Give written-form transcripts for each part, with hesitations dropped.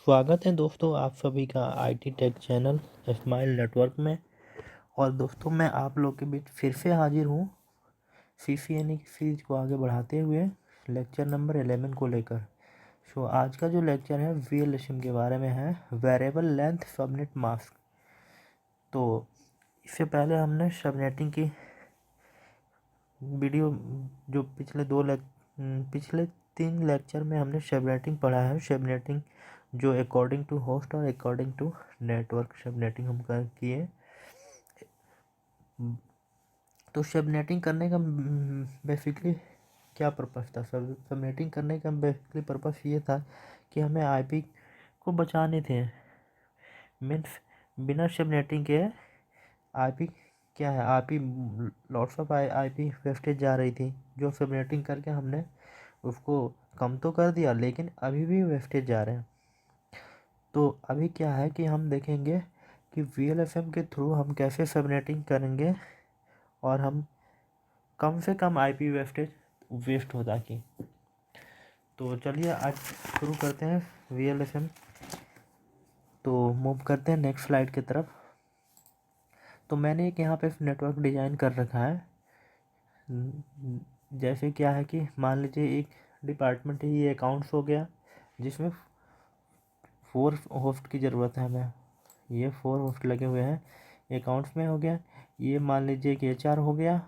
स्वागत है दोस्तों आप सभी का IT tech channel smile network में। और दोस्तों मैं आप लोग के बीच फिर से हाजिर हूँ सीसी यानी कि सीरीज को आगे बढ़ाते हुए लेक्चर नंबर 11 को लेकर। सो आज का जो लेक्चर है वीएलएसएम के बारे में है, वेरिएबल लेंथ सबनेट मास्क। तो इससे पहले हमने सबनेटिंग की वीडियो जो पिछले 3 लेक्चर में हमने सबनेटिंग पढ़ा है। सबनेटिंग जो अकॉर्डिंग टू होस्ट और अकॉर्डिंग टू नेटवर्क सबनेटिंग हम किए। तो सबनेटिंग करने का बेसिकली क्या पर्पस था? सबनेटिंग करने का बेसिकली पर्पस ये था कि हमें आईपी को बचाने थे। मीन्स बिना सबनेटिंग के आईपी क्या है, IP lots of IP wastage जा रही थी, जो सबनेटिंग करके हमने उसको कम तो कर दिया लेकिन अभी भी वेस्टेज जा रहे हैं। तो अभी क्या है कि हम देखेंगे कि वीएलएसएम के थ्रू हम कैसे सबनेटिंग करेंगे और हम कम से कम आईपी वेस्ट हो ताकि। तो चलिए आज शुरू करते हैं वीएलएसएम। तो मूव करते हैं नेक्स्ट स्लाइड की तरफ। तो मैंने एक यहाँ पे नेटवर्क डिज़ाइन कर रखा है। जैसे क्या है कि मान लीजिए एक डिपार्टमेंट है, ये अकाउंट्स हो गया, जिसमें 4 होस्ट की ज़रूरत है हमें। ये 4 होस्ट लगे हुए हैं अकाउंट्स में हो गया। ये मान लीजिए कि एचआर हो गया,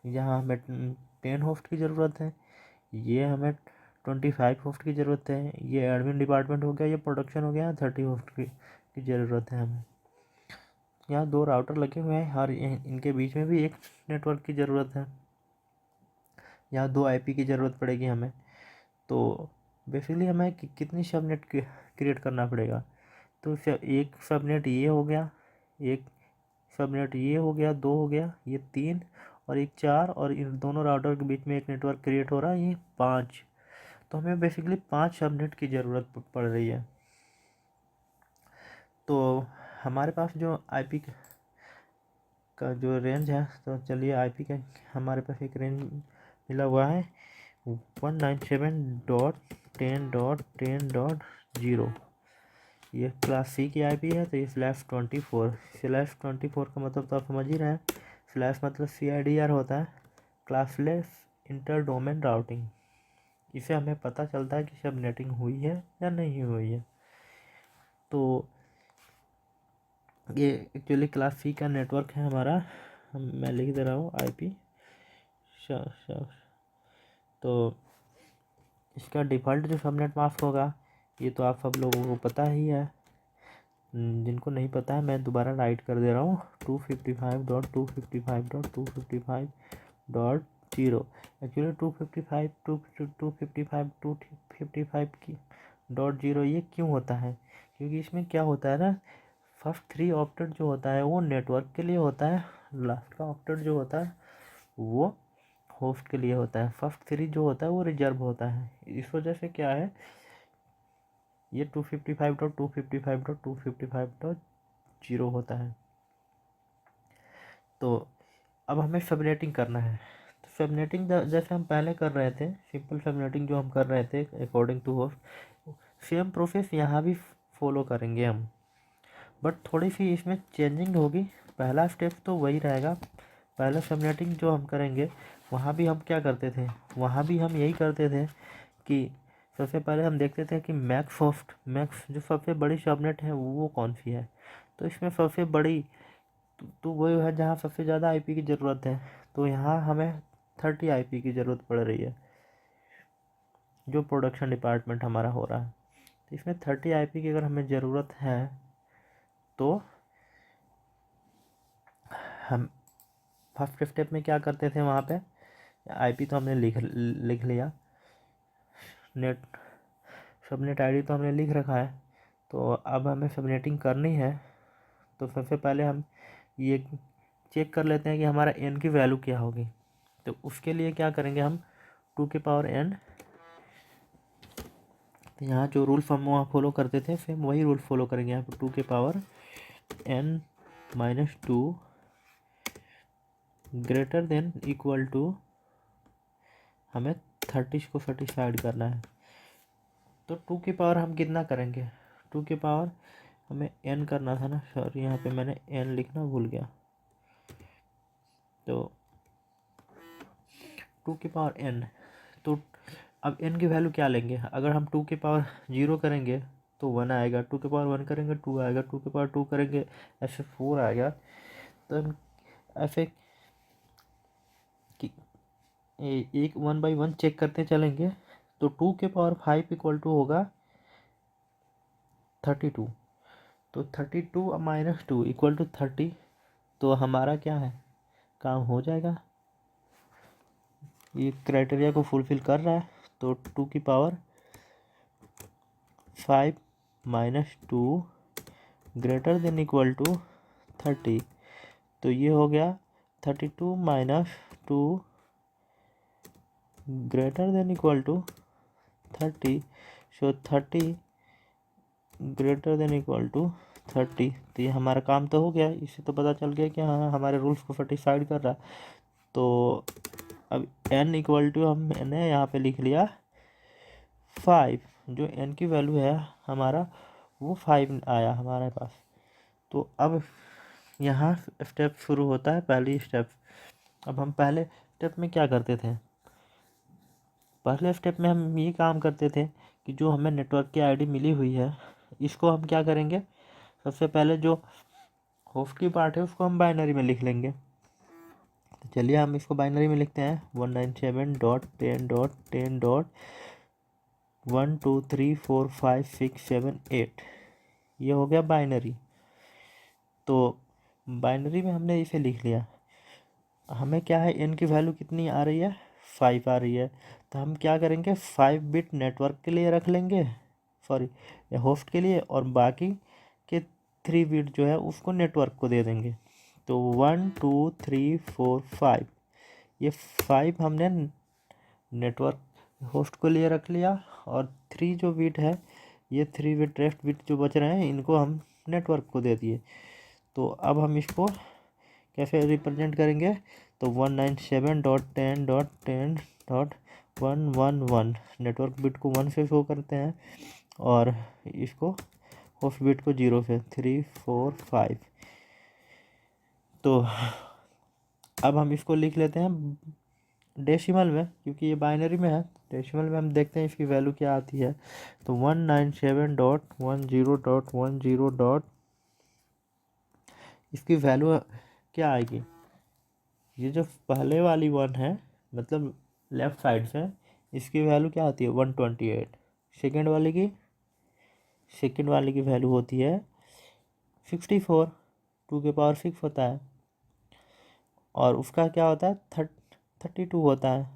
यहाँ हमें 10 होस्ट की ज़रूरत है। ये हमें 25 होस्ट की ज़रूरत है। ये एडमिन डिपार्टमेंट हो गया, ये प्रोडक्शन हो गया, 30 होस्ट की ज़रूरत है हमें। यहाँ 2 राउटर लगे हुए हैं और इनके बीच में भी एक नेटवर्क की ज़रूरत है। यहाँ 2 आईपी की ज़रूरत पड़ेगी हमें। तो बेसिकली हमें कितनी सबनेट क्रिएट करना पड़ेगा? तो एक सबनेट ये हो गया, एक सबनेट ये हो गया, 2 हो गया, ये 3 और एक 4, और इन दोनों राउटर के बीच में एक नेटवर्क क्रिएट हो रहा है, ये 5। तो हमें बेसिकली 5 सबनेट की ज़रूरत पड़ रही है। तो हमारे पास जो आईपी का जो रेंज है, तो चलिए आईपी का हमारे पास एक रेंज मिला हुआ है 197.10.10.0। ये क्लास सी की आईपी है। तो ये /24 का मतलब तो आप समझ ही रहे हैं। स्लैश मतलब CIDR होता है, क्लासलेस इंटर डोमेन राउटिंग। इसे हमें पता चलता है कि सबनेटिंग हुई है या नहीं हुई है। तो ये एक्चुअली क्लास सी का नेटवर्क है हमारा। मैं लिख दे रहा हूँ आईपी। तो इसका डिफ़ॉल्ट जो सबनेट मास्क होगा, ये तो आप सब लोगों को पता ही है। जिनको नहीं पता है मैं दोबारा राइट कर दे रहा हूँ, 255.255.255.0। एक्चुअली 255 की .0 ये क्यों होता है? क्योंकि इसमें क्या होता है ना, फर्स्ट 3 ऑक्टेट जो होता है वो नेटवर्क के लिए होता है, लास्ट का ऑक्टेट जो होता है वो होस्ट के लिए होता है। फर्स्ट 3 जो होता है वो रिजर्व होता है। इस वजह से क्या है, ये 255.255.255.0 होता है। तो अब हमें सबनेटिंग करना है। तो सबनेटिंग जैसे हम पहले कर रहे थे, सिंपल सबनेटिंग जो हम कर रहे थे according to host, same process यहाँ भी फॉलो करेंगे हम, बट थोड़ी सी इसमें चेंजिंग होगी। पहला स्टेप तो वही रहेगा। पहला सबनेटिंग जो हम करेंगे वहाँ भी हम क्या करते थे, वहाँ भी हम यही करते थे कि सबसे पहले हम देखते थे कि मैक्स जो सबसे बड़ी सबनेट है वो कौन सी है। तो इसमें सबसे बड़ी तो वो है जहाँ सबसे ज़्यादा आईपी की ज़रूरत है। तो यहाँ हमें 30 आईपी की ज़रूरत पड़ रही है, जो प्रोडक्शन डिपार्टमेंट हमारा हो रहा है। तो इसमें 30 आईपी की अगर हमें ज़रूरत है तो हम फर्स्ट स्टेप में क्या करते थे, वहाँ पे आईपी तो हमने लिख लिया, सबनेट आईडी तो हमने लिख रखा है। तो अब हमें सबनेटिंग करनी है। तो सबसे पहले हम ये चेक कर लेते हैं कि हमारा n की वैल्यू क्या होगी। तो उसके लिए क्या करेंगे हम, 2n। तो यहाँ जो रूल हम वहाँ फॉलो करते थे सेम वही रूल फॉलो करेंगे यहाँ पर, 2n-2 greater than equal to, हमें 30 को सेटिस्फाइड करना है। तो 2 की पावर हम कितना करेंगे, टू के पावर हमें n करना था ना, सॉरी यहाँ पे मैंने n लिखना भूल गया। तो टू के पावर n, तो अब n की वैल्यू क्या लेंगे? अगर हम टू के पावर 0 करेंगे तो 1 आएगा, टू के पावर 1 करेंगे 2 आएगा, टू के पावर 2 करेंगे ऐसे 4 आएगा। तो हम ऐसे एक 1/1 चेक करते चलेंगे। तो 2 के पावर 5 इक्वल टू होगा 32। तो 32 माइनस 2 इक्वल टू 30। तो हमारा क्या है, काम हो जाएगा, ये क्राइटेरिया को फुलफिल कर रहा है। तो 2 की power 5 minus 2 greater than equal to 30। तो ये हो गया 32 minus 2 greater than equal to 30। So 30 greater than equal to 30। तो ये हमारा काम तो हो गया, इससे तो पता चल गया कि हाँ हमारे रूल्स को सेटिस्फाइड कर रहा है। तो अब n इक्वल टू हमने यहाँ पे लिख लिया 5, जो n की वैल्यू है हमारा वो 5 आया हमारे पास। तो अब यहाँ स्टेप शुरू होता है, पहली स्टेप। अब हम पहले स्टेप में क्या करते थे? पहले स्टेप में हम ये काम करते थे कि जो हमें नेटवर्क की आईडी मिली हुई है इसको हम क्या करेंगे, सबसे पहले जो होस्ट की पार्ट है उसको हम बाइनरी में लिख लेंगे। तो चलिए हम इसको बाइनरी में लिखते हैं 197.10.1234567 8। ये हो गया बाइनरी। तो बाइनरी में हमने इसे लिख लिया। हमें क्या है, n की वैल्यू कितनी आ रही है, 5 आ रही है। तो हम क्या करेंगे, 5 बिट नेटवर्क के लिए रख लेंगे, सॉरी होस्ट के लिए, और बाकी के 3 बिट जो है उसको नेटवर्क को दे देंगे। तो 1 2 3 4 5, ये 5 हमने नेटवर्क होस्ट को लिए रख लिया, और 3 जो बिट है, ये 3 बिट रेस्ट बिट जो बच रहे हैं इनको हम नेटवर्क को दे दिए। तो अब हम इसको कैसे रिप्रेजेंट करेंगे? तो 197.10.10.111 नेटवर्क बिट को 1 से शो करते हैं, और इसको होस्ट बिट को 0 से 3 4 5। तो अब हम इसको लिख लेते हैं डेसिमल में, क्योंकि ये बाइनरी में है। डेसिमल में हम देखते हैं इसकी वैल्यू क्या आती है। तो 197.10.10. इसकी वैल्यू क्या आएगी? ये जो पहले वाली 1 है, मतलब लेफ्ट साइड से, इसकी वैल्यू क्या आती है 128। सेकेंड वाले की वैल्यू होती है 64, 2 के पावर 6 होता है, और उसका क्या होता है 32 होता है।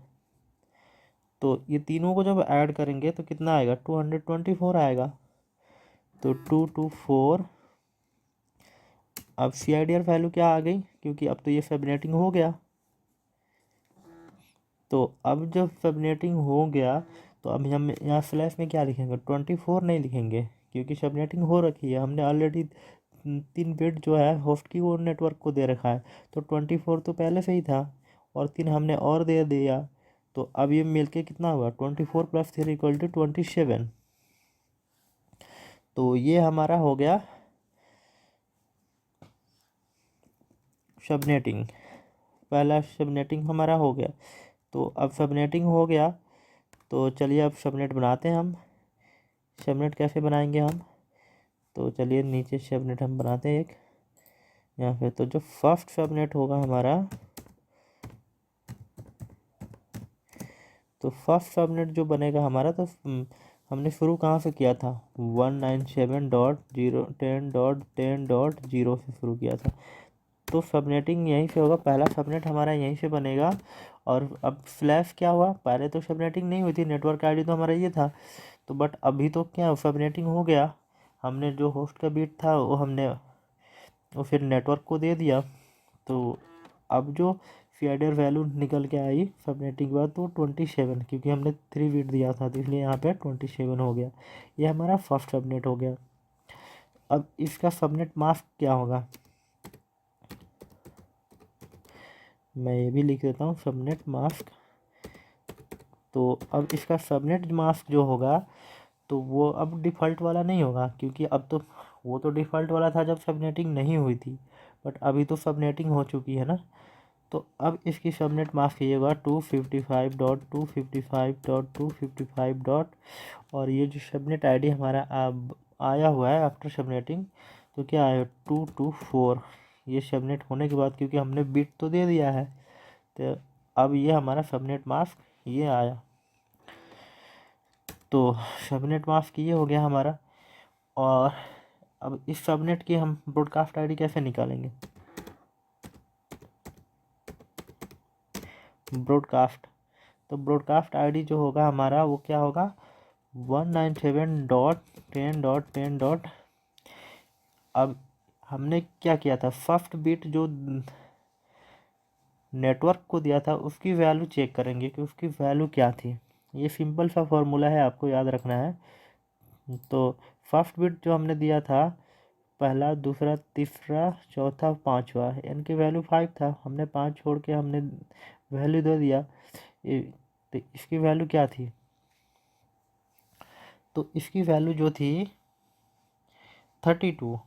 तो ये तीनों को जब ऐड करेंगे तो कितना आएगा, 224 आएगा। तो 224। अब CIDR वैल्यू क्या आ गई, क्योंकि अब तो ये सबनेटिंग हो गया। तो अब जब सबनेटिंग हो गया तो अब हम यहाँ स्लैश में क्या लिखेंगे, 24 नहीं लिखेंगे, क्योंकि सबनेटिंग हो रखी है। हमने ऑलरेडी 3 बिट जो है होस्ट की वो नेटवर्क को दे रखा है। तो 24 तो पहले से ही था, और 3 हमने और दे दिया। तो अब ये मिलके कितना हुआ, 24 + 3 = 27। तो ये हमारा हो गया सबनेटिंग, पहला सबनेटिंग हमारा हो गया। तो अब सबनेटिंग हो गया, तो चलिए अब सबनेट बनाते हैं हम। सबनेट कैसे बनाएंगे हम? तो चलिए नीचे सबनेट हम बनाते हैं एक यहाँ पे। तो जो फर्स्ट सबनेट होगा हमारा, तो फर्स्ट सबनेट जो बनेगा हमारा, तो हमने शुरू कहाँ से किया था, 197.10.10.0 से शुरू किया था। तो सबनेटिंग यहीं से होगा, पहला सबनेट हमारा यहीं से बनेगा। और अब स्लैश क्या हुआ, पहले तो सबनेटिंग नहीं हुई थी, नेटवर्क आईडी तो हमारा ये था। तो बट अभी तो क्या सबनेटिंग हो गया, हमने जो होस्ट का बिट था वो फिर नेटवर्क को दे दिया। तो अब जो CIDR वैल्यू निकल के आई सबनेटिंग के बाद, तो 27, क्योंकि हमने 3 बिट दिया था, तो इसलिए यहाँ पे 27 हो गया। ये हमारा फर्स्ट सबनेट हो गया। अब इसका सबनेट मास्क क्या होगा, मैं ये भी लिख देता हूँ, सबनेट मास्क। तो अब इसका सबनेट मास्क जो होगा तो वो अब डिफ़ॉल्ट वाला नहीं होगा, क्योंकि अब तो वो तो डिफ़ॉल्ट वाला था जब सबनेटिंग नहीं हुई थी, बट अभी तो सबनेटिंग हो चुकी है ना। तो अब इसकी सबनेट माफ़ कीजिएगा 255.255.255 और ये जो सबनेट आईडी हमारा अब आया हुआ है आफ्टर सबनेटिंग, तो क्या आया 224। ये सबनेट होने के बाद क्योंकि हमने बिट तो दे दिया है, तो अब ये हमारा सबनेट मास्क ये आया। तो सबनेट मास्क ये हो गया हमारा। और अब इस सबनेट की हम ब्रॉडकास्ट आईडी कैसे निकालेंगे? ब्रॉडकास्ट, तो ब्रॉडकास्ट आईडी जो होगा हमारा वो क्या होगा 197.10.10. अब हमने क्या किया था, फर्स्ट बिट जो नेटवर्क को दिया था उसकी वैल्यू चेक करेंगे कि उसकी वैल्यू क्या थी। ये सिंपल सा फॉर्मूला है, आपको याद रखना है। तो फर्स्ट बिट जो हमने दिया था, पहला, दूसरा, तीसरा, चौथा, पांचवा, इनकी वैल्यू 5 था। हमने 5 छोड़ के हमने वैल्यू दे दिया। तो इसकी वैल्यू क्या थी? तो इसकी वैल्यू जो थी 32,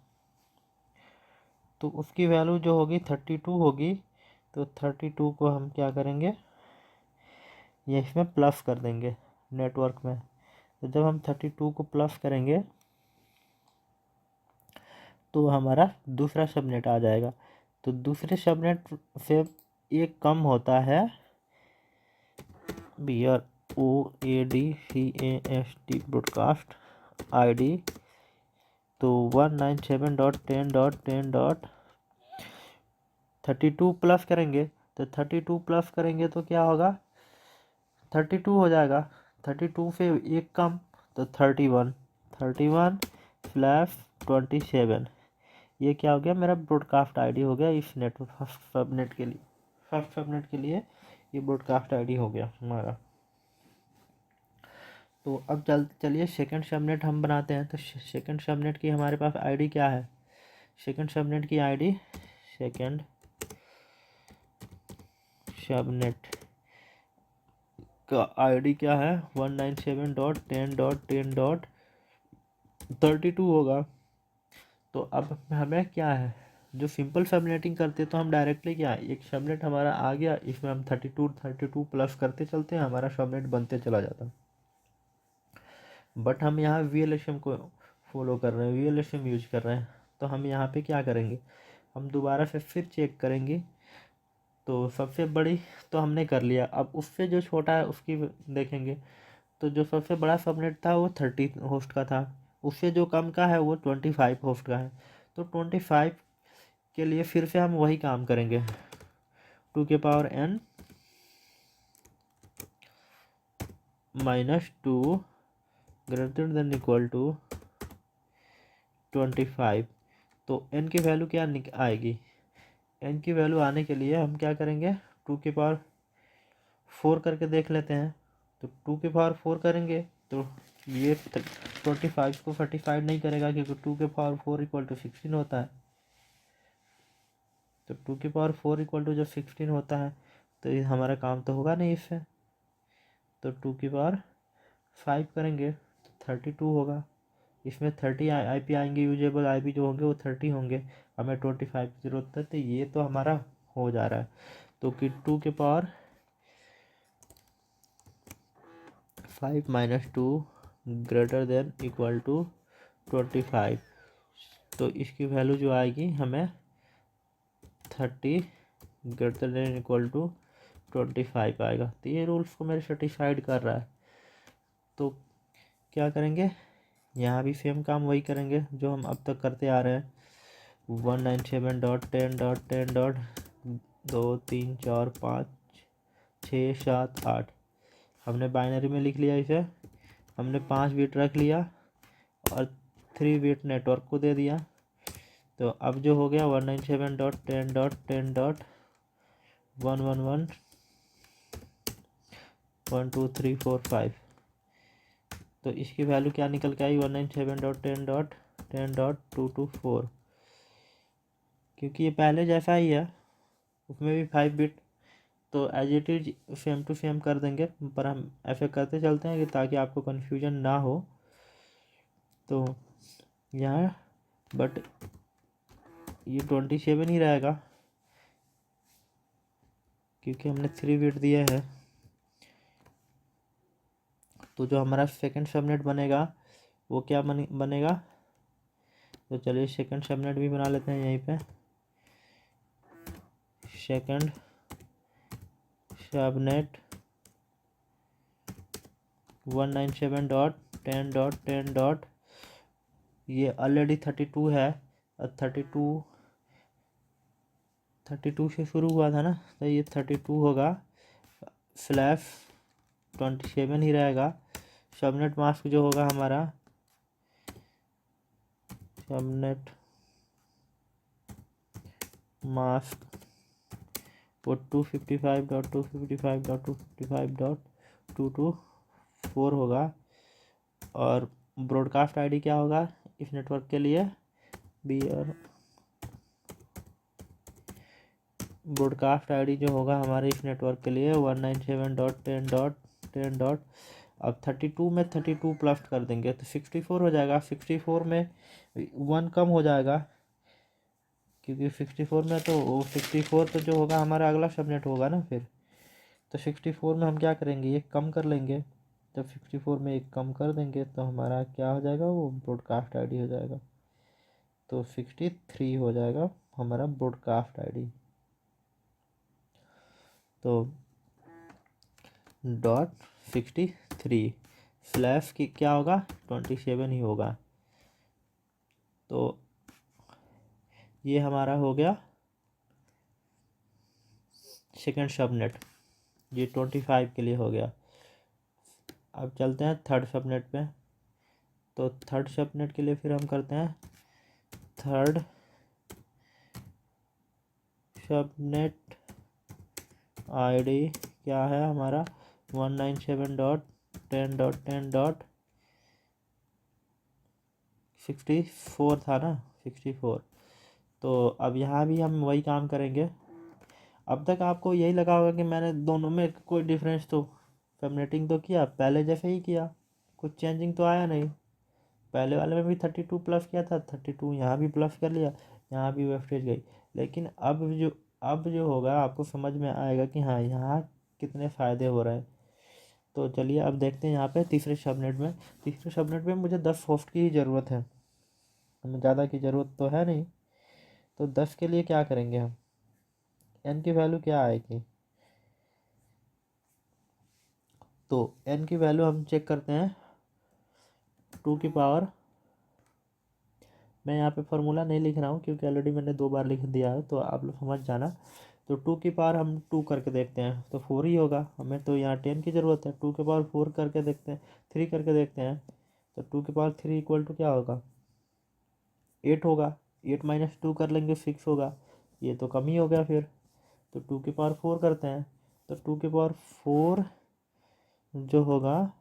तो उसकी वैल्यू जो होगी 32 होगी। तो 32 को हम क्या करेंगे, ये इसमें प्लस कर देंगे नेटवर्क में। तो जब हम 32 को प्लस करेंगे तो हमारा दूसरा सबनेट आ जाएगा। तो दूसरे सबनेट से एक कम होता है BROADCAST ब्रॉडकास्ट आईडी। तो 197.10.10.32 प्लस करेंगे। तो 32 प्लस करेंगे तो क्या होगा, 32 हो जाएगा। 32 से एक कम तो 31, 31 प्लस 27, ये क्या हो गया, मेरा ब्रॉडकास्ट आईडी हो गया इस नेटवर्क फर्स्ट सबनेट के लिए। फर्स्ट सबनेट के लिए ये ब्रॉडकास्ट आईडी हो गया हमारा। तो अब चलिए सेकंड सबनेट हम बनाते हैं। तो सेकंड सबनेट की हमारे पास आईडी क्या है? सेकंड सबनेट की आईडी, सेकंड सबनेट का आईडी क्या है 197.10.10.32 होगा। तो अब हमें क्या है, जो सिंपल सबनेटिंग करते तो हम डायरेक्टली क्या है, एक सबनेट हमारा आ गया, इसमें हम 32 प्लस करते चलते हैं, हमारा सबनेट बनते चला जाता। बट हम यहाँ VLSM को फॉलो कर रहे हैं, VLSM यूज कर रहे हैं। तो हम यहाँ पे क्या करेंगे, हम दोबारा से फिर चेक करेंगे। तो सबसे बड़ी तो हमने कर लिया, अब उससे जो छोटा है उसकी देखेंगे। तो जो सबसे बड़ा सबनेट था वो 30 होस्ट का था, उससे जो कम का है वो 25 होस्ट का है। तो 25 के लिए फिर से हम वही काम करेंगे, 2n -2 greater than equal to 25। तो n की वैल्यू क्या आएगी, n की वैल्यू आने के लिए हम क्या करेंगे, 2 करके देख लेते हैं। तो 2 करेंगे तो ये 25 को 35 नहीं करेगा, क्योंकि 2 इक्वल टू 16 होता है। तो 2 इक्वल टू जब 16 होता है तो ये हमारा काम तो होगा नहीं इससे। तो 2 करेंगे तो 32 होगा। इसमें 30 IP आएंगे, यूजेबल IP जो होंगे वो 30 होंगे, हमें 25 की ज़रूरत है। तो ये तो हमारा हो जा रहा है। तो कि 2 - 2 ग्रेटर देन इक्वल टू 25। तो इसकी वैल्यू जो आएगी हमें 30 ग्रेटर देन इक्वल टू 25 आएगा। तो ये रूल्स को मेरे सेटिस्फाइड कर रहा है। तो क्या करेंगे, यहाँ भी सेम काम वही करेंगे जो हम अब तक करते आ रहे हैं। 197.10.10.2 3 4 5 6 7 8 हमने बाइनरी में लिख लिया इसे। हमने 5 बिट रख लिया और 3 बिट नेटवर्क को दे दिया। तो अब जो हो गया 197.10.10.111 1 2 3 4 5। तो इसकी वैल्यू क्या निकल के आई 197.10.10.224, क्योंकि ये पहले जैसा ही है, उसमें भी 5 बिट। तो as it is same to same कर देंगे, पर हम ऐसे करते चलते हैं कि ताकि आपको कन्फ्यूजन ना हो। तो यहाँ बट ये 27 ही रहेगा क्योंकि हमने 3 बिट दिया है। तो जो हमारा सेकंड सबनेट बनेगा वो क्या बनेगा, तो चलिए सेकंड सबनेट भी बना लेते हैं यहीं पे। Second subnet 197.10.10. ये ऑलरेडी 32 है और 32 से शुरू हुआ था ना, तो ये 32 होगा, स्लैश 27 ही रहेगा। सबनेट मास्क जो होगा हमारा, सबनेट मास्क वो 255.255.255.224 होगा। और ब्रॉडकास्ट आईडी क्या होगा इस नेटवर्क के लिए, बीआर ब्रॉडकास्ट आईडी जो होगा हमारे इस नेटवर्क के लिए 197.10.10. अब 32 में 32 प्लस कर देंगे तो 64 हो जाएगा। 64 में 1 कम हो जाएगा क्योंकि 64 में तो 64 तो जो होगा हमारा अगला सबनेट होगा ना फिर। तो 64 में हम क्या करेंगे, एक कम कर लेंगे। जब 64 में एक कम कर देंगे तो हमारा क्या हो जाएगा, वो ब्रॉडकास्ट आईडी हो जाएगा। तो 63 हो जाएगा हमारा ब्रॉडकास्ट आईडी। तो .63 स्लैश की क्या होगा, 27 ही होगा। तो ये हमारा हो गया सेकंड सबनेट, ये 25 के लिए हो गया। अब चलते हैं थर्ड सबनेट पे। तो थर्ड सबनेट के लिए फिर हम करते हैं थर्ड सबनेट आईडी क्या है हमारा 197.10.10.64 था ना, 64। तो अब यहाँ भी हम वही काम करेंगे। अब तक आपको यही लगा होगा कि मैंने दोनों में कोई डिफरेंस तो सबनेटिंग तो किया पहले जैसे ही किया, कुछ चेंजिंग तो आया नहीं। पहले वाले में भी 32 प्लस किया था, 32 यहाँ भी प्लस कर लिया, यहाँ भी वेस्टेज गई। लेकिन अब जो होगा आपको समझ में आएगा कि हाँ यहाँ कितने फ़ायदे हो रहे हैं। तो चलिए अब देखते हैं यहाँ पे तीसरे सबनेट में मुझे 10 होस्ट की ही ज़रूरत है, हमें ज़्यादा की ज़रूरत तो है नहीं। तो 10 के लिए क्या करेंगे हम, एन की वैल्यू क्या आएगी, तो एन की वैल्यू हम चेक करते हैं 2 की पावर, मैं यहाँ पे फार्मूला नहीं लिख रहा हूँ क्योंकि ऑलरेडी मैंने 2 बार लिख दिया है, तो आप लोग समझ जाना। तो 2 की पावर हम 2 करके देखते हैं तो 4 ही होगा, हमें तो यहाँ 10 की ज़रूरत है। 2 की पावर 4 करके देखते हैं, 3 करके देखते हैं। तो 2 की पावर 3 इक्वल टू क्या होगा, 8 होगा। 8 माइनस 2 कर लेंगे 6 होगा, ये तो कम ही हो गया फिर। तो 2 की पावर 4 करते हैं, तो 2 की पावर 4 जो होगा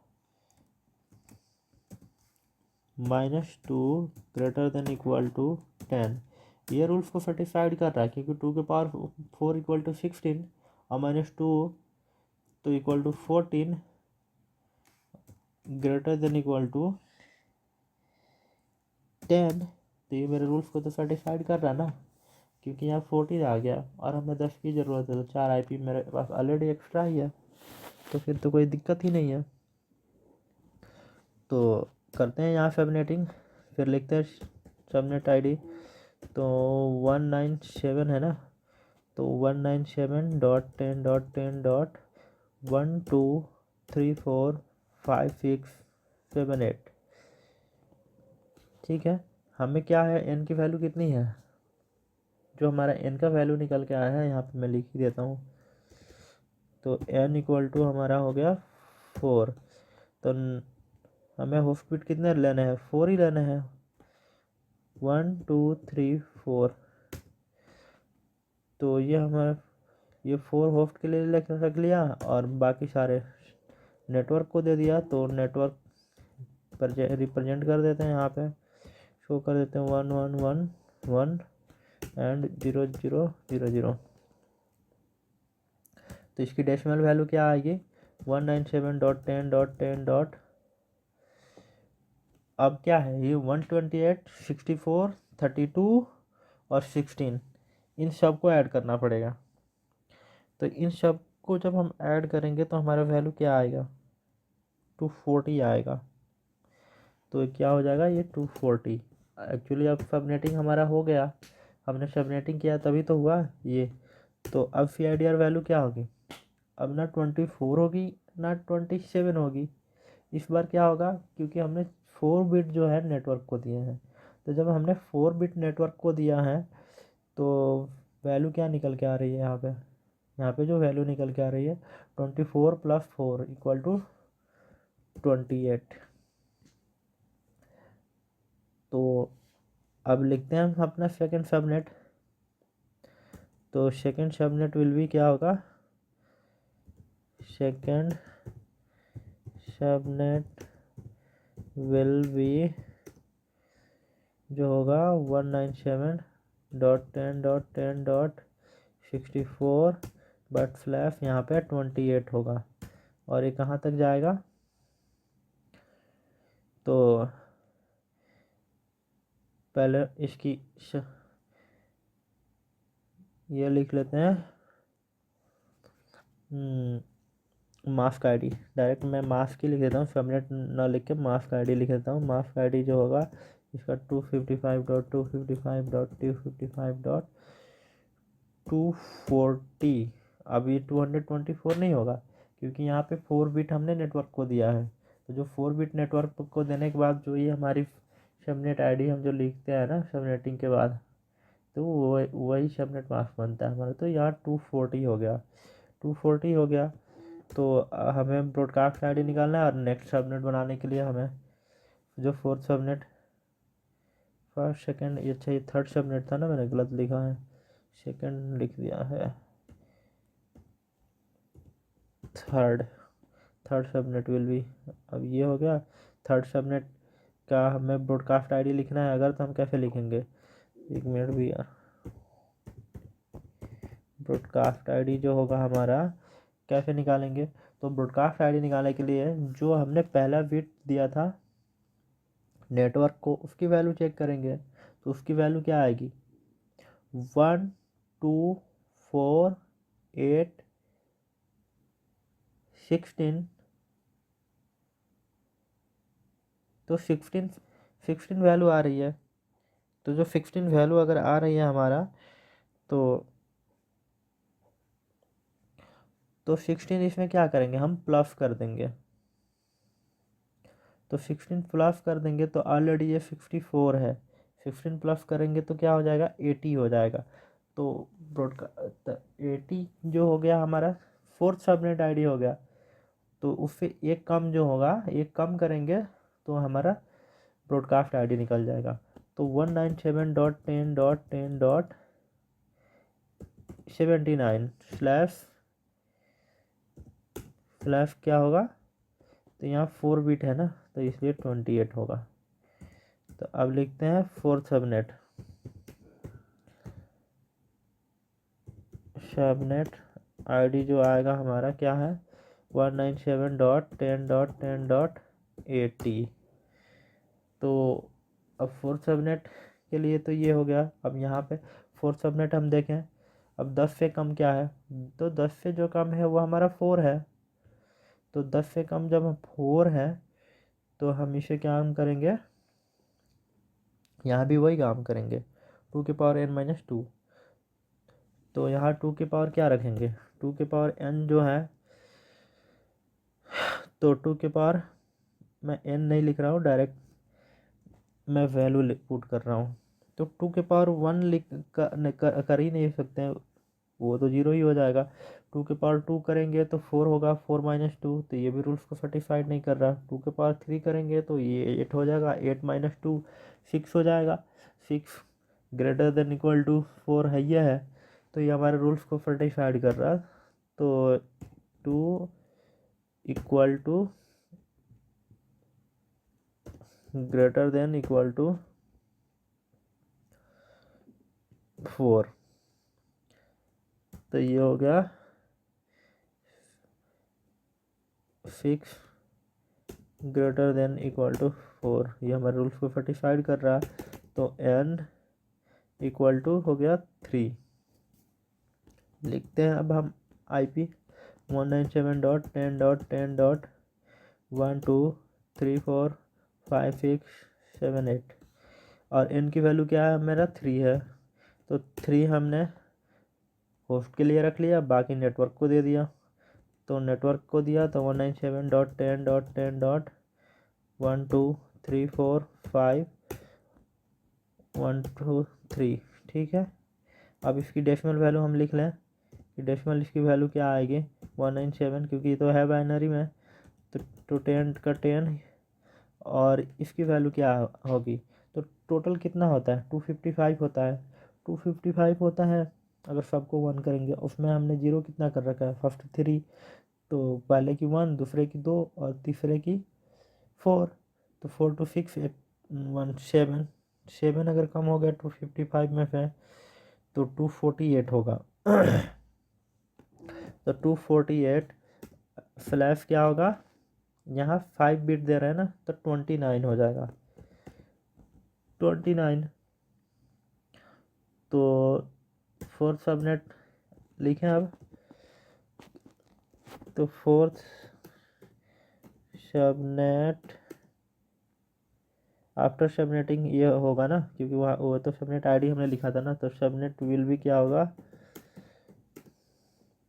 -2 ग्रेटर देन इक्वल टू 10। ये रूल्स को सेटिस्फाइड कर रहा है क्योंकि 2 के पावर 4 इक्वल टू 16 और -2 तो equal to 14 greater than equal to 10। तो ये मेरे रूल्स को तो सेटिस्फाइड कर रहा है ना, क्योंकि यहाँ 14 आ गया और हमें 10 की ज़रूरत है, तो 4 IP मेरे पास ऑलरेडी एक्स्ट्रा ही है, तो फिर तो कोई दिक्कत ही नहीं है। तो करते हैं यहाँ सबनेटिंग, फिर लिखते हैं सबनेट आईडी। तो 197 है ना, तो 197.10.10.12345678। ठीक है, हमें क्या है, एन की वैल्यू कितनी है, जो हमारा एन का वैल्यू निकल के आया है यहाँ पे मैं लिख ही देता हूँ। तो एन इक्वल टू हमारा हो गया 4। तो हमें होस्ट बिट कितने लेने हैं, 4 ही लेने हैं, 1 2 3 4। तो ये हमारा ये 4 होस्ट के लिए रख लिया और बाकी सारे नेटवर्क को दे दिया। तो नेटवर्क पर रिप्रेजेंट कर देते हैं, यहाँ पे शो कर देते हैं 1 1 1 1 एंड 0 0 0 0। तो इसकी डेसिमल वैल्यू क्या आएगी, 197.10.10. अब क्या है, ये 128, 64, 32 और 16, इन सब को ऐड करना पड़ेगा। तो इन सब को जब हम ऐड करेंगे तो हमारा वैल्यू क्या आएगा, 240 आएगा। तो क्या हो जाएगा, ये 240। एक्चुअली अब सबनेटिंग हमारा हो गया, हमने सबनेटिंग किया तभी तो हुआ ये। तो अब CIDR वैल्यू क्या होगी, अब ना 24 होगी ना 27 होगी। इस बार क्या होगा, क्योंकि हमने 4 बिट जो है नेटवर्क को दिए हैं। तो जब हमने 4 बिट नेटवर्क को दिया है तो वैल्यू क्या निकल के आ रही है यहाँ पे जो वैल्यू निकल के आ रही है 24 + 4 = 28। तो अब लिखते हैं हम अपना सेकंड सबनेट। तो सेकंड सबनेट विल बी क्या होगा, सेकंड सबनेट विल बी जो होगा 197.10.10.64 बट स्लैश यहाँ पे 28 होगा। और ये कहाँ तक जाएगा, तो पहले इसकी ये लिख लेते हैं मास्क आईडी। डायरेक्ट मैं मास्क ही लिख देता हूँ, सबनेट ना लिख के मास्क आईडी लिख देता हूँ। मास्क आईडी जो होगा इसका 255.255.255.240। अब ये 224 नहीं होगा, क्योंकि यहाँ पे 4 बिट हमने नेटवर्क को दिया है। तो जो 4 बिट नेटवर्क को देने के बाद जो ये हमारी सबनेट आईडी हम जो लिखते हैं ना सबनेटिंग के बाद, तो वही सबनेट मास्क बनता है हमारा। तो यहाँ 240 हो गया, 240 हो गया। तो हमें ब्रॉडकास्ट आईडी निकालना है, और नेक्स्ट सबनेट बनाने के लिए हमें जो फोर्थ सबनेट, फर्स्ट सेकंड, ये अच्छा ये थर्ड सबनेट था ना, मैंने गलत लिखा है, सेकंड लिख दिया है, थर्ड सबनेट विल बी। अब ये हो गया थर्ड सबनेट का हमें ब्रॉडकास्ट आईडी लिखना है अगर, तो हम कैसे लिखेंगे, 1 मिनट भैया। ब्रॉडकास्ट आईडी जो होगा हमारा कैसे निकालेंगे, तो ब्रॉडकास्ट आईडी निकालने के लिए जो हमने पहला बिट दिया था नेटवर्क को, उसकी वैल्यू चेक करेंगे। तो उसकी वैल्यू क्या आएगी, 1 2 4 8 16। तो 16 वैल्यू आ रही है। तो जो 16 वैल्यू अगर आ रही है हमारा, तो 16 इसमें क्या करेंगे, हम प्लस कर देंगे। तो 16 प्लस कर देंगे तो ऑलरेडी ये 64 है, 16 प्लस करेंगे तो क्या हो जाएगा, 80 हो जाएगा। तो ब्रॉडकास्ट 80 जो हो गया हमारा फोर्थ सबनेट आईडी हो गया। तो उससे एक कम जो होगा, एक कम करेंगे तो हमारा ब्रॉडकास्ट आईडी निकल जाएगा। तो 197.10.10.79 स्लैश क्या होगा, तो यहाँ 4 बिट है ना, तो इसलिए 28 होगा। तो अब लिखते हैं फोर्थ सबनेट आईडी जो आएगा हमारा क्या है, 197.10.10.80। तो अब फोर्थ सबनेट के लिए तो ये हो गया। अब यहाँ पे फोर्थ सबनेट हम देखें, अब 10 से कम क्या है, तो 10 से जो कम है वो हमारा 4 है। तो 10 से कम जब 4 है तो हम इसे क्या हम करेंगे, यहाँ भी वही काम करेंगे, 2n-2। तो यहाँ 2 की पावर क्या रखेंगे, 2 की पावर n जो है, तो 2 की पावर मैं n नहीं लिख रहा हूँ, डायरेक्ट मैं वैल्यू पुट कर रहा हूँ। तो 2 के पावर 1 कर ही नहीं सकते हैं, वो तो 0 ही हो जाएगा। 2 के पावर 2 करेंगे तो 4 होगा, 4 - 2, तो ये भी रूल्स को सेटिस्फाइड नहीं कर रहा। 2 के पावर 3 करेंगे तो ये 8 हो जाएगा, 8 - 2 6 हो जाएगा, 6 > 4 है, ये है। तो ये हमारे रूल्स को सेटिस्फाइड कर रहा है। तो 2 = > 4। तो ये हो गया 6 > 4। 4, ये हमारे रूल्स को सेटिस्फाइड कर रहा है। तो n इक्वल टू हो गया 3। लिखते हैं अब हम IP 197.10.10.1 2 3 4 5 6 7 8 और n की वैल्यू क्या है मेरा 3 है। तो 3 हमने होस्ट के लिए रख लिया, बाकी नेटवर्क को दे दिया। तो नेटवर्क को दिया तो 197.10.10.1 2 3 4 5 1 2 3, ठीक है। अब इसकी डेसिमल वैल्यू हम लिख लें कि डेसिमल इसकी वैल्यू क्या आएगी 197, क्योंकि ये तो है बाइनरी में। तो 10 का 10 और इसकी वैल्यू क्या होगी। तो टोटल कितना होता है 255 होता है। 255 होता है अगर सबको 1 करेंगे। उसमें हमने 0 कितना कर रखा है, फर्स्ट 3, तो पहले की 1, दूसरे की 2 और तीसरे की 4। तो 4 to 6 1 7 7 अगर कम हो गया 255 में से तो 248 होगा। तो 248 स्लैश क्या होगा, यहाँ 5 बिट दे रहे हैं ना, तो 29 हो जाएगा 29। तो फोर्थ सबनेट लिखें अब। तो फोर्थ सबनेट आफ्टर सबनेटिंग ये होगा ना, क्योंकि वहाँ वो तो सबनेट आईडी हमने लिखा था ना। तो सबनेट विल भी क्या होगा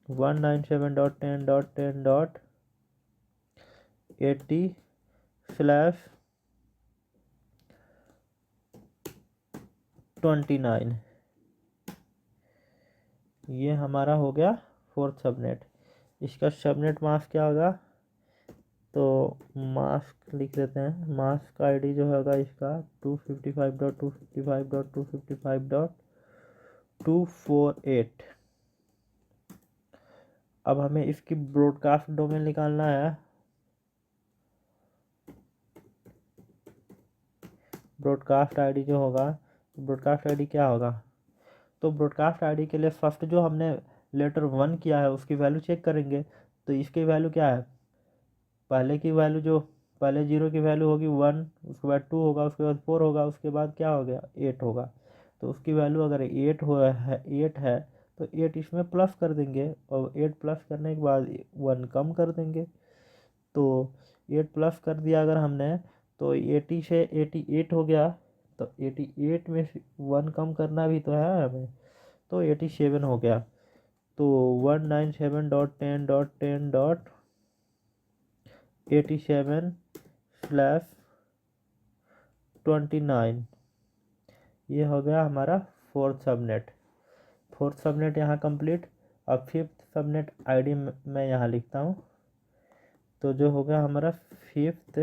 197.10.10.80/29। ये हमारा हो गया फोर्थ सबनेट। इसका सबनेट मास्क क्या होगा, तो मास्क लिख देते हैं। मास्क आईडी जो होगा इसका 255.255.255.248। अब हमें इसकी ब्रॉडकास्ट डोमेन निकालना है। ब्रॉडकास्ट आईडी जो होगा, ब्रॉडकास्ट आईडी क्या होगा, तो ब्रॉडकास्ट आईडी के लिए फर्स्ट जो हमने लेटर 1 किया है उसकी वैल्यू चेक करेंगे। तो इसकी वैल्यू क्या है, पहले की वैल्यू जो पहले 0 की वैल्यू होगी 1, उसके बाद 2 होगा, उसके बाद 4 होगा, उसके बाद क्या हो गया 8 होगा। तो उसकी वैल्यू अगर 8 है तो 8 इसमें प्लस कर देंगे और 8 प्लस करने के बाद 1 कम कर देंगे। तो 8 प्लस कर दिया अगर हमने तो 80 से 88 हो गया। तो 88 में 1 कम करना भी तो है हमें, तो 87 हो गया। तो 197.10.10.87/29 ये हो गया हमारा फोर्थ सबनेट। फोर्थ सबनेट यहाँ कंप्लीट। अब फिफ्थ सबनेट आईडी मैं यहाँ लिखता हूँ। तो जो होगा हमारा फिफ्थ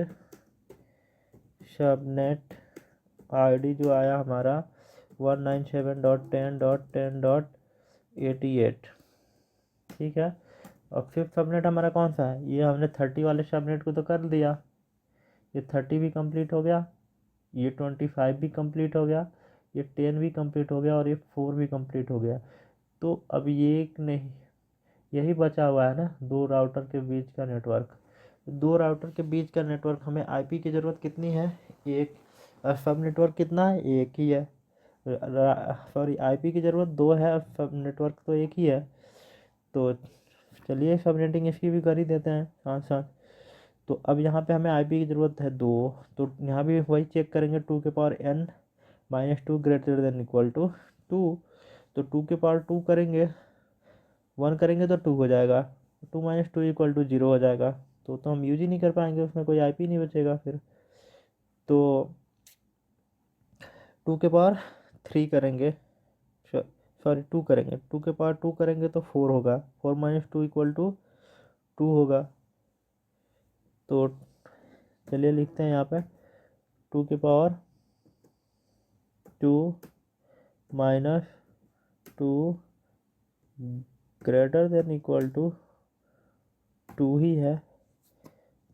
सबनेट आईडी जो आया हमारा 197.10.10.88, ठीक है। और फिफ्थ सबनेट हमारा कौन सा है, ये हमने 30 वाले सबनेट को तो कर दिया, ये 30 भी कंप्लीट हो गया, ये 25 भी कंप्लीट हो गया, ये 10 भी कंप्लीट हो गया और ये 4 भी कंप्लीट हो गया। तो अब ये एक नहीं, यही बचा हुआ है ना दो राउटर के बीच का नेटवर्क। दो राउटर के बीच का नेटवर्क हमें आईपी की ज़रूरत कितनी है, एक। सब नेटवर्क कितना है, एक ही है। सॉरी, आईपी की ज़रूरत 2 है, सब नेटवर्क तो एक ही है। तो चलिए सबनेटिंग इसकी भी कर ही देते हैं साथ साथ। तो अब यहाँ पे हमें आईपी की ज़रूरत है 2, तो यहाँ भी वही चेक करेंगे 2n-2 greater than equal to 2। तो 2 करेंगे 1 करेंगे तो 2 हो जाएगा, 2 - 2 इक्वल टू 0 हो जाएगा। तो हम यूज ही नहीं कर पाएंगे, उसमें कोई आईपी नहीं बचेगा फिर। तो 2 करेंगे, सॉरी 2 करेंगे, 2 करेंगे तो 4 होगा, 4 - 2 इक्वल टू 2 होगा। तो चलिए लिखते हैं यहाँ पे 2 - 2 ग्रेटर देन इक्वल टू 2 ही है।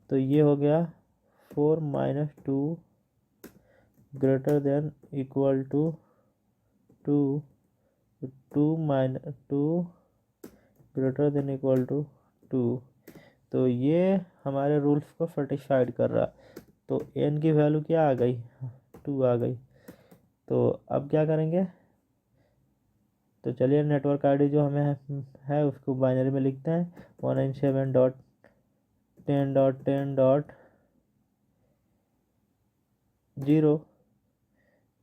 तो ये हो गया 4 - 2 greater than equal to 2, 2 - 2 greater than equal to 2। तो ये हमारे रूल्स को सेटिस्फाइड कर रहा है। तो n की वैल्यू क्या आ गई, 2 आ गई। तो अब क्या करेंगे, तो चलिए नेटवर्क आईडी जो हमें है उसको बाइनरी में लिखते हैं 197.10.10.0,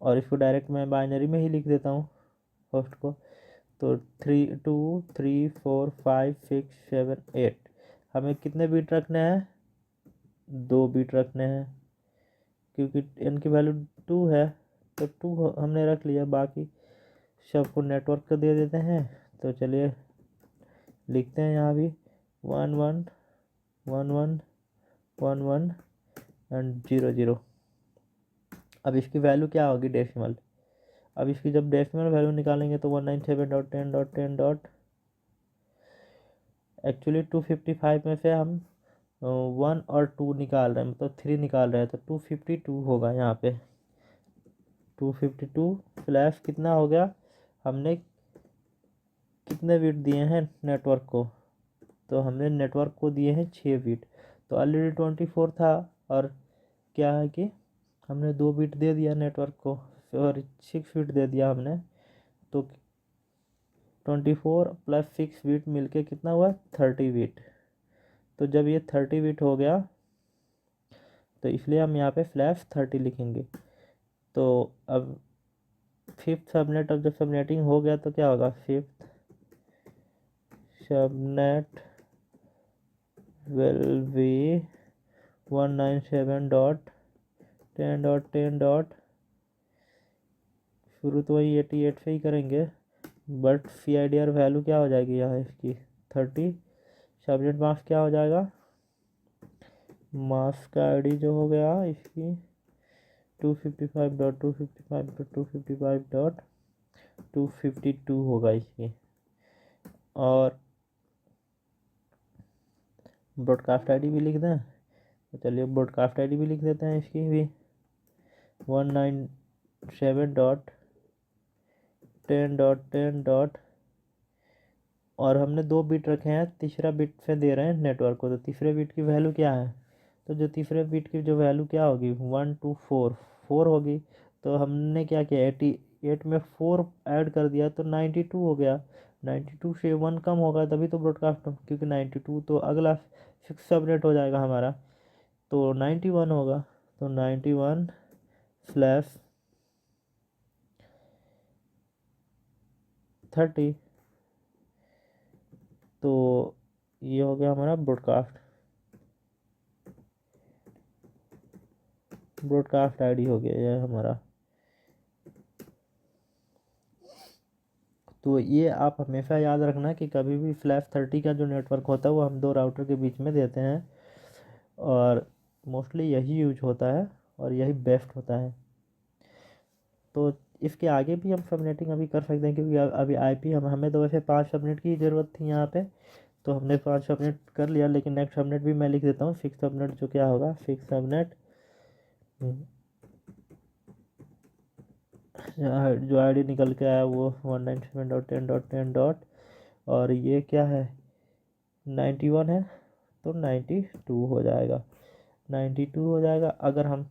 और इसको डायरेक्ट मैं बाइनरी में ही लिख देता हूँ होस्ट को। तो 3 2 3 4 5 6 7 8, हमें कितने बीट रखने हैं, 2 बीट रखने हैं, क्योंकि n की वैल्यू 2 है तो 2 हमने रख लिया, बाकी सबको नेटवर्क को दे देते हैं। तो चलिए लिखते हैं यहाँ भी 1 1 1 1 1 1 एंड 0 0। अब इसकी वैल्यू क्या होगी डेसिमल, अब इसकी जब डेसिमल वैल्यू निकालेंगे तो 197.10.10. एक्चुअली 255 में से हम 1 और 2 निकाल रहे हैं, मतलब 3 निकाल रहे हैं, तो 252 होगा यहाँ पे। 252 प्लस कितना हो गया, हमने कितने बिट दिए हैं नेटवर्क को, तो हमने नेटवर्क को दिए हैं 6 बिट। तो ऑलरेडी 24 था, और क्या है कि हमने 2 बिट दे दिया नेटवर्क को, और 6 बिट दे दिया हमने। तो 24 प्लस 6 बिट मिलके कितना हुआ, 30 बिट। तो जब ये 30 बिट हो गया तो इसलिए हम यहाँ पे फ्लैश 30 लिखेंगे। तो अब फिफ्थ सबनेट, अब जब सबनेटिंग हो गया तो क्या होगा, फिफ्थ सबनेट विल बी 197.10.10. शुरू तो वही 88 से ही करेंगे, बट CIDR वैल्यू क्या हो जाएगी यहाँ इसकी 30। सबनेट मास्क क्या हो जाएगा, मास्क का आईडी जो हो गया इसकी 255.255.255.252 होगा इसकी। और ब्रॉडकास्ट आईडी भी लिख दें, तो चलिए ब्रॉडकास्ट आईडी भी लिख देते हैं इसकी भी 197.10.10. और हमने 2 बिट रखे हैं, तीसरा बिट से दे रहे हैं नेटवर्क को, तो तीसरे बिट की वैल्यू क्या है, तो जो तीसरे बिट की जो वैल्यू क्या होगी 1 2 4 4 होगी। तो हमने क्या किया, 88 में 4 ऐड कर दिया तो 92 हो गया। 92 से 1 कम होगा तभी तो ब्रॉडकास्ट, क्योंकि 92 तो अगला 6 सबनेट हो जाएगा हमारा, तो 91 होगा। तो 91 स्लैश 30, तो ये हो गया हमारा ब्रॉडकास्ट आईडी हो गया ये हमारा। तो ये आप हमेशा याद रखना कि कभी भी फ्लैश 30 का जो नेटवर्क होता है वो हम 2 राउटर के बीच में देते हैं, और मोस्टली यही यूज होता है और यही बेस्ट होता है। तो इसके आगे भी हम सबनेटिंग अभी कर सकते हैं, क्योंकि अभी IP हमें तो वैसे 5 सबनेट की ज़रूरत थी यहाँ पे, तो हमने 5 सबनेट कर लिया। लेकिन नेक्स्ट सबनेट भी मैं लिख देता हूँ, 6 सबनेट, जो क्या होगा 6 सबनेट जो आईडी निकल के आया वो 197.10.10. और ये क्या है 91 है, तो 92 हो जाएगा, 92 हो जाएगा। अगर हम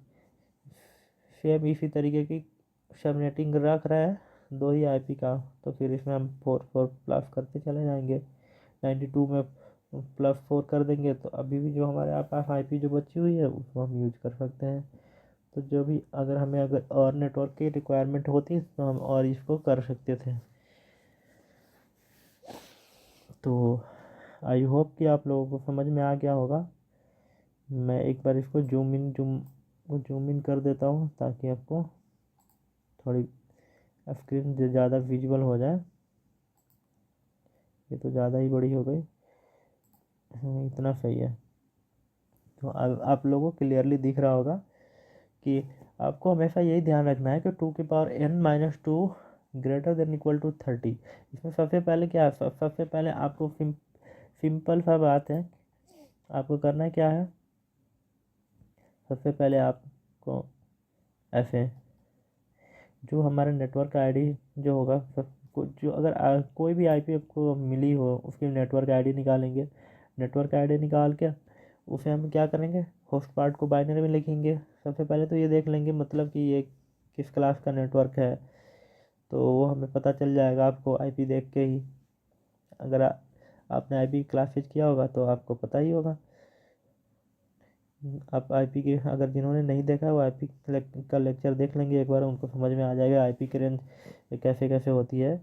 सेम इसी तरीके की सबनेटिंग रख रहे हैं 2 ही IP का, तो फिर इसमें हम 4 4 प्लस करते चले जाएंगे। 92 में +4 कर देंगे तो अभी भी जो हमारे पास IP जो बची हुई है उसको हम यूज कर सकते हैं। तो जो भी अगर और नेटवर्क की रिक्वायरमेंट होती तो हम और इसको कर सकते थे। तो आई होप कि आप लोगों को समझ में आ गया होगा। मैं एक बार इसको जूम इन कर देता हूँ ताकि आपको थोड़ी स्क्रीन ज़्यादा विजुअल हो जाए। ये तो ज़्यादा ही बड़ी हो गई, इतना सही है। तो अब आप लोगों को क्लियरली दिख रहा होगा कि आपको हमेशा यही ध्यान रखना है कि 2n-2 greater than equal to 30। इसमें सबसे पहले क्या है, सबसे पहले आपको सिंपल सा बात है, आपको करना क्या है, सबसे पहले आपको ऐसे जो हमारे नेटवर्क आईडी जो होगा जो अगर कोई भी IP आपको मिली हो उसकी नेटवर्क आईडी निकालेंगे। नेटवर्क आईडी निकाल के उसे हम क्या करेंगे, होस्ट पार्ट को बाइनरी में लिखेंगे। सबसे पहले तो ये देख लेंगे मतलब कि ये किस क्लास का नेटवर्क है, तो वो हमें पता चल जाएगा आपको आईपी देख के ही। अगर आपने आईपी क्लासेज किया होगा तो आपको पता ही होगा। आप आईपी के अगर जिन्होंने नहीं देखा है वो आईपी का लेक्चर देख लेंगे एक बार, उनको समझ में आ जाएगा आईपी की रेंज कैसे कैसे होती है।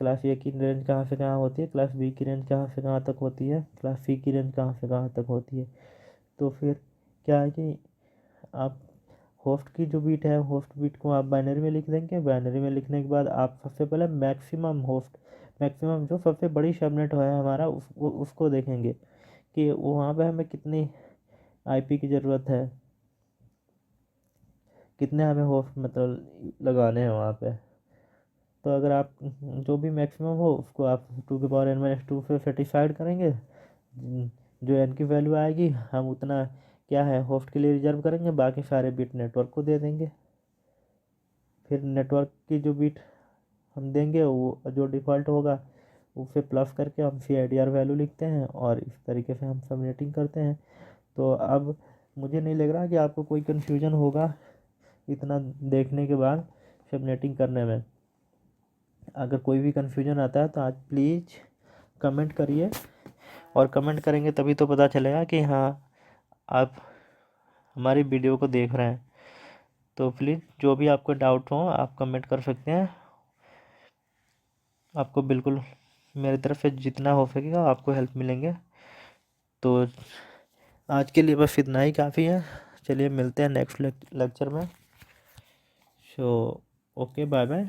क्लास ए की रेंज कहाँ से कहाँ होती है, क्लास बी की रेंज कहाँ से कहाँ तक होती है, क्लास सी की रेंज कहाँ से कहाँ तक होती है। तो फिर क्या है कि आप होस्ट की जो बीट है, होस्ट बीट को आप बाइनरी में लिख देंगे। बाइनरी में लिखने के बाद आप सबसे पहले मैक्सिमम जो सबसे बड़ी सबनेट है हमारा उसको देखेंगे कि वहाँ पे हमें कितनी आईपी की ज़रूरत है, कितने हमें होस्ट मतलब लगाने हैं वहाँ पे। तो अगर आप जो भी मैक्सिमम हो उसको आप 2 से सेटिस्फाइड करेंगे। जो एन की वैल्यू आएगी हम उतना क्या है होस्ट के लिए रिजर्व करेंगे, बाकी सारे बिट नेटवर्क को दे देंगे। फिर नेटवर्क की जो बिट हम देंगे वो जो डिफ़ॉल्ट होगा उसे प्लस करके हम CIDR वैल्यू लिखते हैं और इस तरीके से हम सबनेटिंग करते हैं। तो अब मुझे नहीं लग रहा कि आपको कोई कन्फ्यूजन होगा इतना देखने के बाद सबनेटिंग करने में। अगर कोई भी कन्फ्यूजन आता है तो आज प्लीज़ कमेंट करिए, और कमेंट करेंगे तभी तो पता चलेगा कि हाँ आप हमारी वीडियो को देख रहे हैं। तो प्लीज़ जो भी आपको डाउट हो आप कमेंट कर सकते हैं। आपको बिल्कुल मेरी तरफ से जितना हो सकेगा आपको हेल्प मिलेंगे। तो आज के लिए बस इतना ही काफ़ी है। चलिए मिलते हैं नेक्स्ट लेक्चर में। So okay, bye bye.